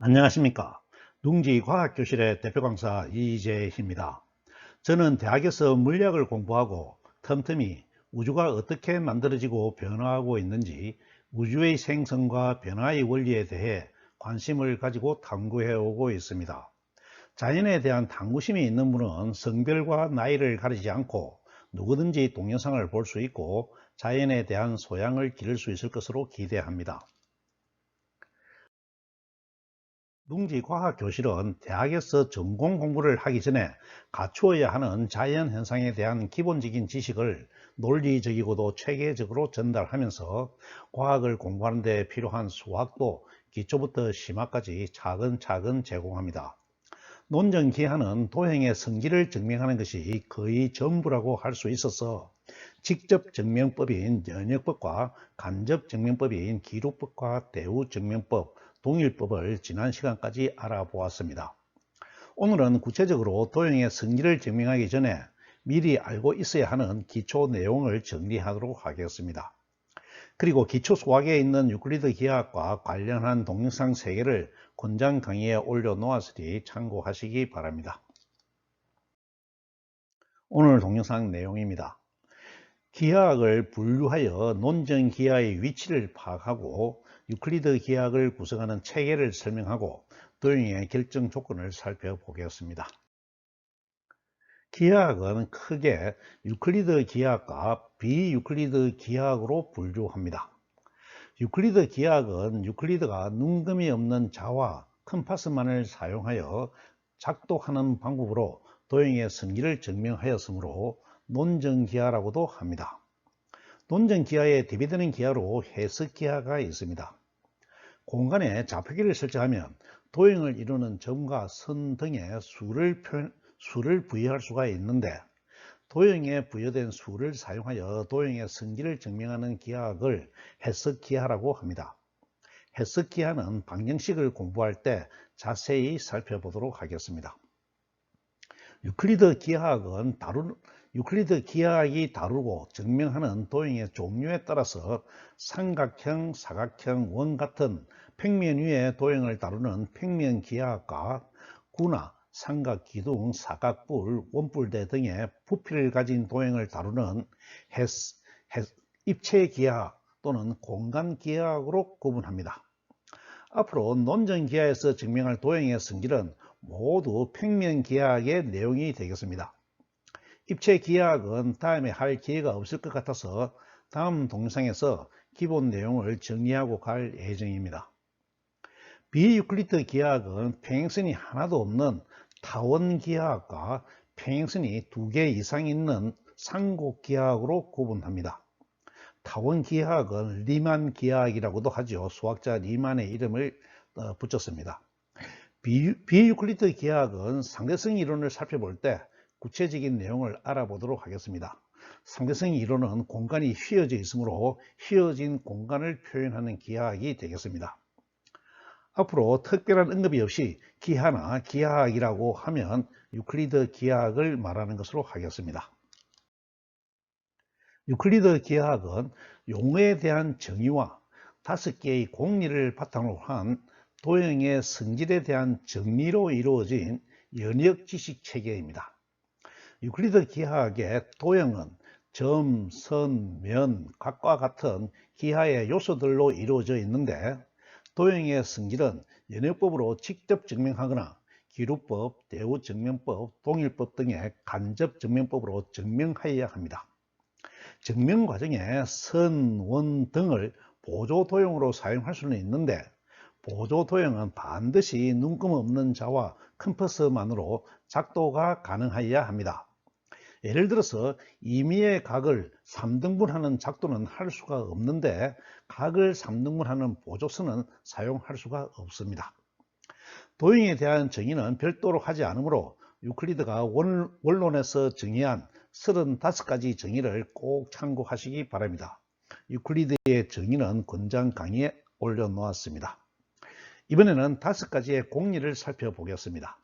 안녕하십니까. 둥지과학교실의 대표 강사 이재희입니다. 저는 대학에서 물리학을 공부하고 틈틈이 우주가 어떻게 만들어지고 변화하고 있는지 우주의 생성과 변화의 원리에 대해 관심을 가지고 탐구해 오고 있습니다. 자연에 대한 탐구심이 있는 분은 성별과 나이를 가리지 않고 누구든지 동영상을 볼 수 있고 자연에 대한 소양을 기를 수 있을 것으로 기대합니다. 둥지과학교실은 대학에서 전공 공부를 하기 전에 갖추어야 하는 자연현상에 대한 기본적인 지식을 논리적이고도 체계적으로 전달하면서 과학을 공부하는 데 필요한 수학도 기초부터 심화까지 차근차근 제공합니다. 논전기하는 도형의 성질을 증명하는 것이 거의 전부라고 할 수 있어서 직접 증명법인 연역법과 간접 증명법인 기록법과 대우 증명법, 동일법을 지난 시간까지 알아보았습니다. 오늘은 구체적으로 도형의 성질을 증명하기 전에 미리 알고 있어야 하는 기초 내용을 정리하도록 하겠습니다. 그리고 기초 수학에 있는 유클리드 기하학과 관련한 동영상 3개를 권장 강의에 올려놓았으니 참고하시기 바랍니다. 오늘 동영상 내용입니다. 기하학을 분류하여 논전 기하의 위치를 파악하고 유클리드 기하학을 구성하는 체계를 설명하고 도형의 결정 조건을 살펴보겠습니다. 기하학은 크게 유클리드 기하학과 비유클리드 기하학으로 분류합니다. 유클리드 기하학은 유클리드가 눈금이 없는 자와 컴파스만을 사용하여 작동하는 방법으로 도형의 성질을 증명하였으므로 논전기하라고도 합니다. 논전기하에 대비되는 기하로 해석기하가 있습니다. 공간에 좌표기를 설정하면 도형을 이루는 점과 선 등의 수를 부여할 수가 있는데 도형에 부여된 수를 사용하여 도형의 성질을 증명하는 기하학을 해석기하라고 합니다. 해석기하는 방정식을 공부할 때 자세히 살펴보도록 하겠습니다. 유클리드 기하학이 다루고 증명하는 도형의 종류에 따라서 삼각형, 사각형, 원 같은 평면 위의 도형을 다루는 평면기하학과 구나 삼각기둥, 사각뿔, 원뿔대 등의 부피를 가진 도형을 다루는 입체기하학 또는 공간기하학으로 구분합니다. 앞으로 논전기하에서 증명할 도형의 성질은 모두 평면기하학의 내용이 되겠습니다. 입체기하학은 다음에 할 기회가 없을 것 같아서 다음 동영상에서 기본 내용을 정리하고 갈 예정입니다. 비유클리드 기하학은 평행선이 하나도 없는 타원기하학과 평행선이 2개 이상 있는 상곡기하학으로 구분합니다. 타원기하학은 리만기하학이라고도 하죠. 수학자 리만의 이름을 붙였습니다. 비유클리드 기하학은 상대성 이론을 살펴볼 때 구체적인 내용을 알아보도록 하겠습니다. 상대성 이론은 공간이 휘어져 있으므로 휘어진 공간을 표현하는 기하학이 되겠습니다. 앞으로 특별한 언급이 없이 기하나 기하학이라고 하면 유클리드 기하학을 말하는 것으로 하겠습니다. 유클리드 기하학은 용어에 대한 정의와 5개의 공리를 바탕으로 한 도형의 성질에 대한 정리로 이루어진 연역 지식 체계입니다. 유클리드 기하학의 도형은 점, 선, 면, 각과 같은 기하의 요소들로 이루어져 있는데 도형의 성질은 연역법으로 직접 증명하거나 기루법, 대우증명법, 동일법 등의 간접 증명법으로 증명하여야 합니다. 증명 과정에 선, 원 등을 보조 도형으로 사용할 수는 있는데 보조 도형은 반드시 눈금 없는 자와 컴퍼스만으로 작도가 가능하여야 합니다. 예를 들어서 임의의 각을 3등분하는 작도는 할 수가 없는데 각을 3등분하는 보조선은 사용할 수가 없습니다. 도형에 대한 정의는 별도로 하지 않으므로 유클리드가 원론에서 정의한 35가지 정의를 꼭 참고하시기 바랍니다. 유클리드의 정의는 권장 강의에 올려놓았습니다. 이번에는 5가지의 공리를 살펴보겠습니다.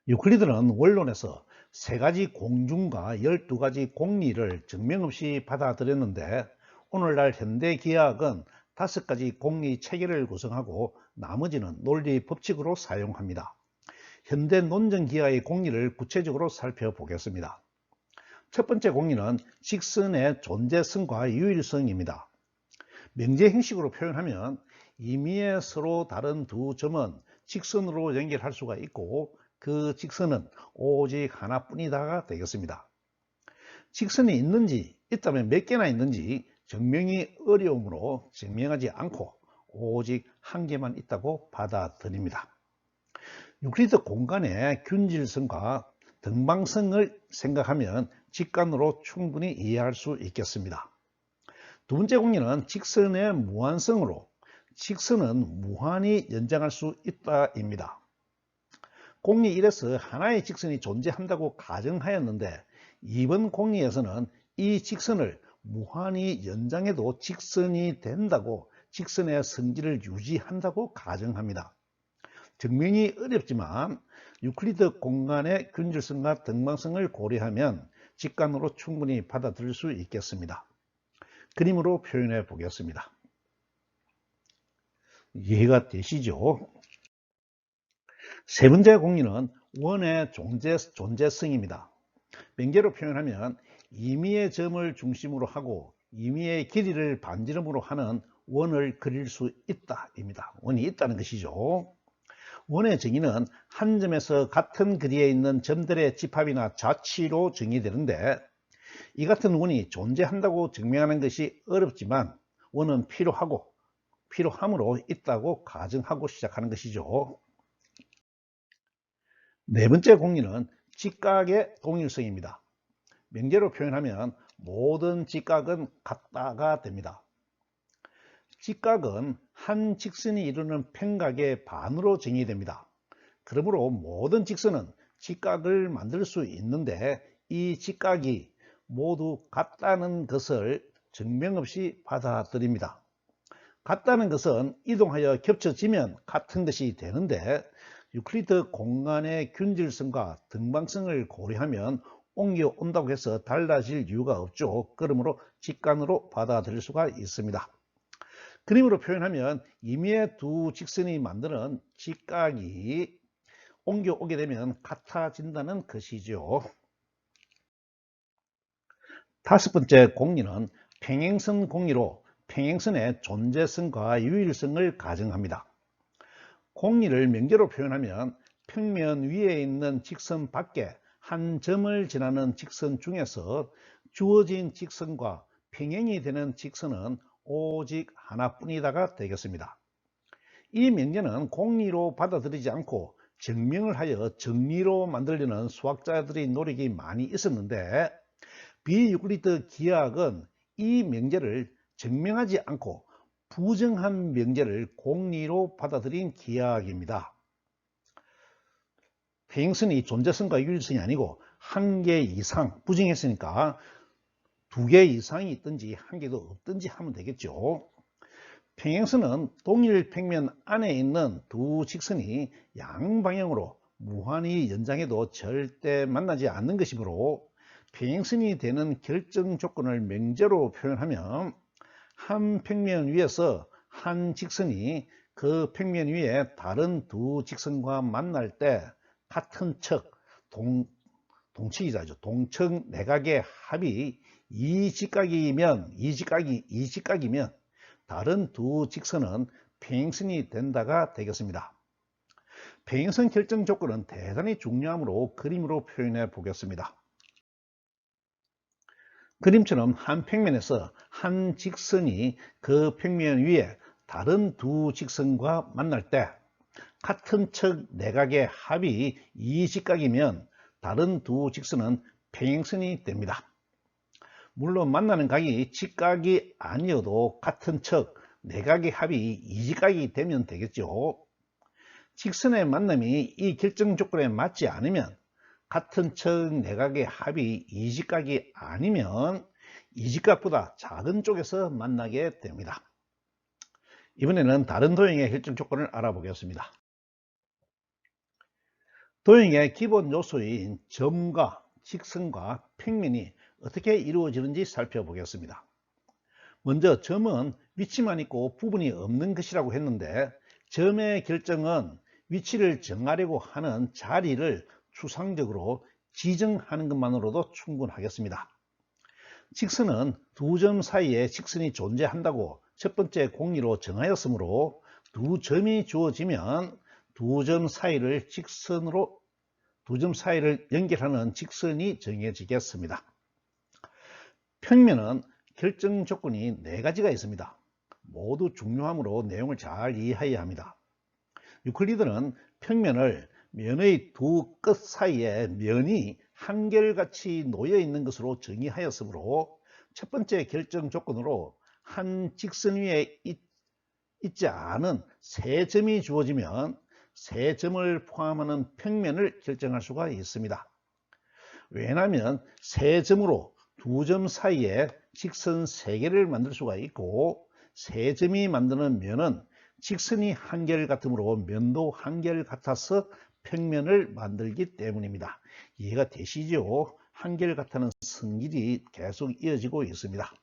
유클리드는 원론에서 3가지 공중과 12가지 공리를 증명 없이 받아들였는데 오늘날 현대 기하학은 5가지 공리 체계를 구성하고 나머지는 논리 법칙으로 사용합니다. 현대 논전기하의 공리를 구체적으로 살펴보겠습니다. 첫 번째 공리는 직선의 존재성과 유일성입니다. 명제 형식으로 표현하면 임의의 서로 다른 두 점은 직선으로 연결할 수가 있고 그 직선은 오직 하나뿐이다가 되겠습니다. 직선이 있는지, 있다면 몇 개나 있는지 증명이 어려우므로 증명하지 않고 오직 한 개만 있다고 받아들입니다. 유클리드 공간의 균질성과 등방성을 생각하면 직관으로 충분히 이해할 수 있겠습니다. 두 번째 공리는 직선의 무한성으로 직선은 무한히 연장할 수 있다입니다. 공리 1에서 하나의 직선이 존재한다고 가정하였는데 2번 공리에서는 이 직선을 무한히 연장해도 직선이 된다고 직선의 성질을 유지한다고 가정합니다. 증명이 어렵지만 유클리드 공간의 균질성과 등방성을 고려하면 직관으로 충분히 받아들일 수 있겠습니다. 그림으로 표현해 보겠습니다. 이해가 되시죠? 세 번째 공리는 원의 존재성입니다. 명제로 표현하면 임의의 점을 중심으로 하고 임의의 길이를 반지름으로 하는 원을 그릴 수 있다입니다. 원이 있다는 것이죠. 원의 정의는 한 점에서 같은 거리에 있는 점들의 집합이나 자치로 정의되는데 이 같은 원이 존재한다고 증명하는 것이 어렵지만 원은 필요함으로 있다고 가정하고 시작하는 것이죠. 네 번째 공리는 직각의 동일성입니다. 명제로 표현하면 모든 직각은 같다가 됩니다. 직각은 한 직선이 이루는 평각의 반으로 정의됩니다. 그러므로 모든 직선은 직각을 만들 수 있는데 이 직각이 모두 같다는 것을 증명 없이 받아들입니다. 같다는 것은 이동하여 겹쳐지면 같은 것이 되는데 유클리드 공간의 균질성과 등방성을 고려하면 옮겨온다고 해서 달라질 이유가 없죠. 그러므로 직관으로 받아들일 수가 있습니다. 그림으로 표현하면 임의의 두 직선이 만드는 직각이 옮겨오게 되면 같아진다는 것이죠. 다섯 번째 공리는 평행선 공리로 평행선의 존재성과 유일성을 가정합니다. 공리를 명제로 표현하면 평면 위에 있는 직선 밖에 한 점을 지나는 직선 중에서 주어진 직선과 평행이 되는 직선은 오직 하나뿐이다가 되겠습니다. 이 명제는 공리로 받아들이지 않고 증명을 하여 정리로 만들려는 수학자들의 노력이 많이 있었는데 비유클리드 기하학은 이 명제를 증명하지 않고 부정한 명제를 공리로 받아들인 기하학입니다. 평행선이 존재성과 유일성이 아니고 한 개 이상 부정했으니까 두 개 이상이 있든지 한 개도 없든지 하면 되겠죠. 평행선은 동일 평면 안에 있는 두 직선이 양방향으로 무한히 연장해도 절대 만나지 않는 것이므로 평행선이 되는 결정 조건을 명제로 표현하면 한 평면 위에서 한 직선이 그 평면 위에 다른 두 직선과 만날 때 같은 척 동측이죠. 동측 내각의 합이 이 직각이면 다른 두 직선은 평행선이 된다가 되겠습니다. 평행선 결정 조건은 대단히 중요하므로 그림으로 표현해 보겠습니다. 그림처럼 한 평면에서 한 직선이 그 평면 위에 다른 두 직선과 만날 때 같은 척 내각의 합이 이 직각이면 다른 두 직선은 평행선이 됩니다. 물론 만나는 각이 직각이 아니어도 같은 척 내각의 합이 이직각이 되면 되겠죠. 직선의 만남이 이 결정 조건에 맞지 않으면 같은 척 내각의 합이 이직각이 아니면 이직각보다 작은 쪽에서 만나게 됩니다. 이번에는 다른 도형의 결정 조건을 알아보겠습니다. 도형의 기본 요소인 점과 직선과 평면이 어떻게 이루어지는지 살펴보겠습니다. 먼저 점은 위치만 있고 부분이 없는 것이라고 했는데, 점의 결정은 위치를 정하려고 하는 자리를 추상적으로 지정하는 것만으로도 충분하겠습니다. 직선은 두 점 사이에 직선이 존재한다고 첫 번째 공리로 정하였으므로 두 점이 주어지면 두 점 사이를 연결하는 직선이 정해지겠습니다. 평면은 결정 조건이 4가지가 있습니다. 모두 중요하므로 내용을 잘 이해해야 합니다. 유클리드는 평면을 면의 두 끝 사이에 면이 한결같이 놓여 있는 것으로 정의하였으므로 첫 번째 결정 조건으로 한 직선 위에 있지 않은 세 점이 주어지면 세 점을 포함하는 평면을 결정할 수가 있습니다. 왜냐하면 세 점으로 두 점 사이에 직선 3개를 만들 수가 있고, 세 점이 만드는 면은 직선이 한결같으므로 면도 한결같아서 평면을 만들기 때문입니다. 이해가 되시죠? 한결같다는 성질이 계속 이어지고 있습니다.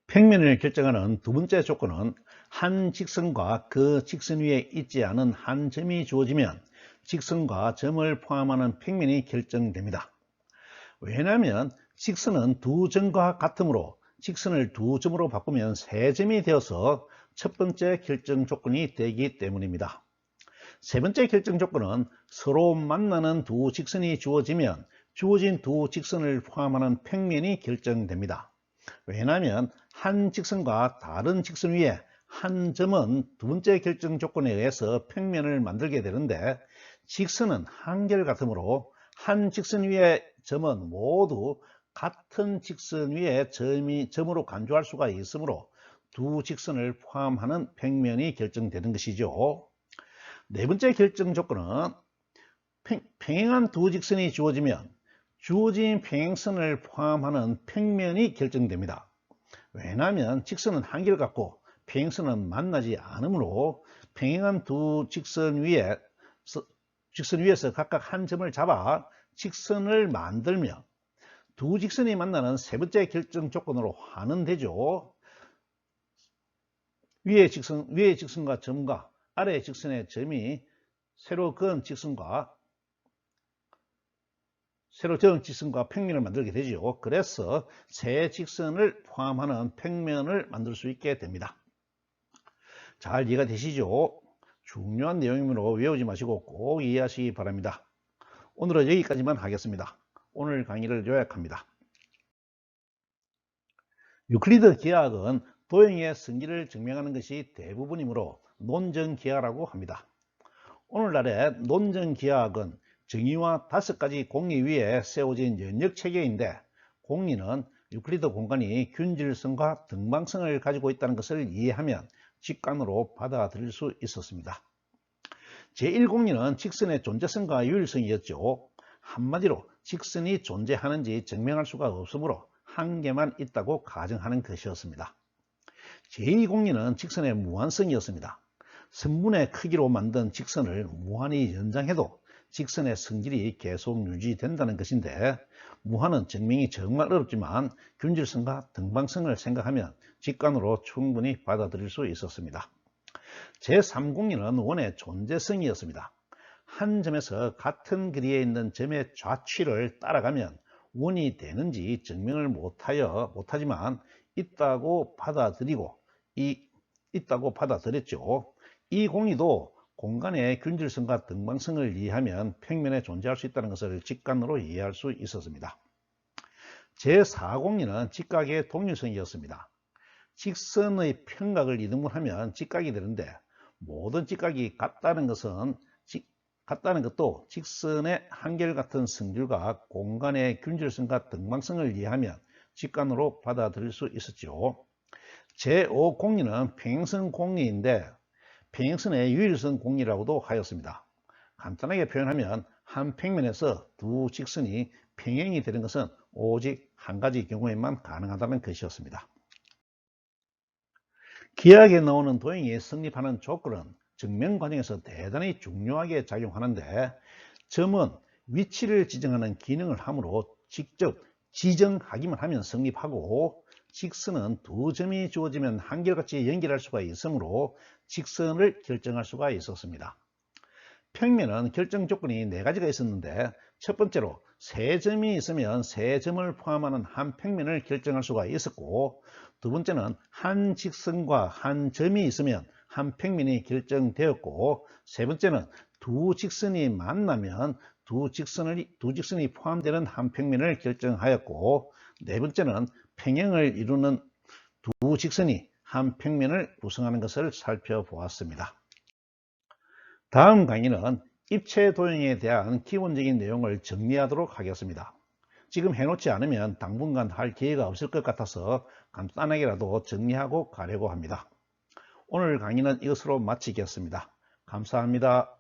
평면을 결정하는 두 번째 조건은 한 직선과 그 직선 위에 있지 않은 한 점이 주어지면 직선과 점을 포함하는 평면이 결정됩니다. 왜냐하면 직선은 두 점과 같으므로 직선을 두 점으로 바꾸면 세 점이 되어서 첫 번째 결정 조건이 되기 때문입니다. 세 번째 결정 조건은 서로 만나는 두 직선이 주어지면 주어진 두 직선을 포함하는 평면이 결정됩니다. 왜냐하면 한 직선과 다른 직선 위에 한 점은 두 번째 결정 조건에 의해서 평면을 만들게 되는데, 직선은 한결같으므로 한 직선 위의 점은 모두 같은 직선 위에 점으로 간주할 수가 있으므로 두 직선을 포함하는 평면이 결정되는 것이죠. 네 번째 결정 조건은 평행한 두 직선이 주어지면 주어진 평행선을 포함하는 평면이 결정됩니다. 왜냐하면 직선은 한결같고 평행선은 만나지 않으므로 평행한 두 직선 위에서 각각 한 점을 잡아 직선을 만들며 두 직선이 만나는 세 번째 결정 조건으로 환원되죠. 위의 직선과 점과 아래의 직선의 점이 새로 저은 직선과 평면을 만들게 되죠. 그래서 세 직선을 포함하는 평면을 만들 수 있게 됩니다. 잘 이해가 되시죠? 중요한 내용이므로 외우지 마시고 꼭 이해하시기 바랍니다. 오늘은 여기까지만 하겠습니다. 오늘 강의를 요약합니다. 유클리드 기하학은 도형의 성질을 증명하는 것이 대부분이므로 논정기하라고 합니다. 오늘날의 논정기하학은 정의와 5가지 공리 위에 세워진 연역체계인데, 공리는 유클리드 공간이 균질성과 등방성을 가지고 있다는 것을 이해하면 직관으로 받아들일 수 있었습니다. 제1공리는 직선의 존재성과 유일성이었죠. 한마디로 직선이 존재하는지 증명할 수가 없으므로 한 개만 있다고 가정하는 것이었습니다. 제2공리는 직선의 무한성이었습니다. 선분의 크기로 만든 직선을 무한히 연장해도 직선의 성질이 계속 유지된다는 것인데, 무한은 증명이 정말 어렵지만 균질성과 등방성을 생각하면 직관으로 충분히 받아들일 수 있었습니다. 제3공리는 원의 존재성이었습니다. 한 점에서 같은 거리에 있는 점의 좌취를 따라가면 원이 되는지 증명을 못하지만 있다고 받아들였죠. 이 공리도 공간의 균질성과 등방성을 이해하면 평면에 존재할 수 있다는 것을 직관으로 이해할 수 있었습니다. 제4공리는 직각의 동일성이었습니다. 직선의 평각을 이등분하면 직각이 되는데, 모든 직각이 같다는 것도 직선의 한결같은 성질과 공간의 균질성과 등방성을 이해하면 직관으로 받아들일 수 있었죠. 제5공리는 평행선 공리인데 평행선의 유일성 공리라고도 하였습니다. 간단하게 표현하면 한 평면에서 두 직선이 평행이 되는 것은 오직 한 가지 경우에만 가능하다는 것이었습니다. 기하학에 나오는 도형이 성립하는 조건은 증명 과정에서 대단히 중요하게 작용하는데, 점은 위치를 지정하는 기능을 하므로 직접 지정하기만 하면 성립하고, 직선은 두 점이 주어지면 한결같이 연결할 수가 있으므로 직선을 결정할 수가 있었습니다. 평면은 결정 조건이 네 가지가 있었는데, 첫 번째로 세 점이 있으면 세 점을 포함하는 한 평면을 결정할 수가 있었고, 두 번째는 한 직선과 한 점이 있으면 한 평면이 결정되었고, 세 번째는 두 직선이 만나면 두 직선이 포함되는 한 평면을 결정하였고, 네 번째는 평행을 이루는 두 직선이 한 평면을 구성하는 것을 살펴보았습니다. 다음 강의는 입체 도형에 대한 기본적인 내용을 정리하도록 하겠습니다. 지금 해놓지 않으면 당분간 할 기회가 없을 것 같아서 간단하게라도 정리하고 가려고 합니다. 오늘 강의는 이것으로 마치겠습니다. 감사합니다.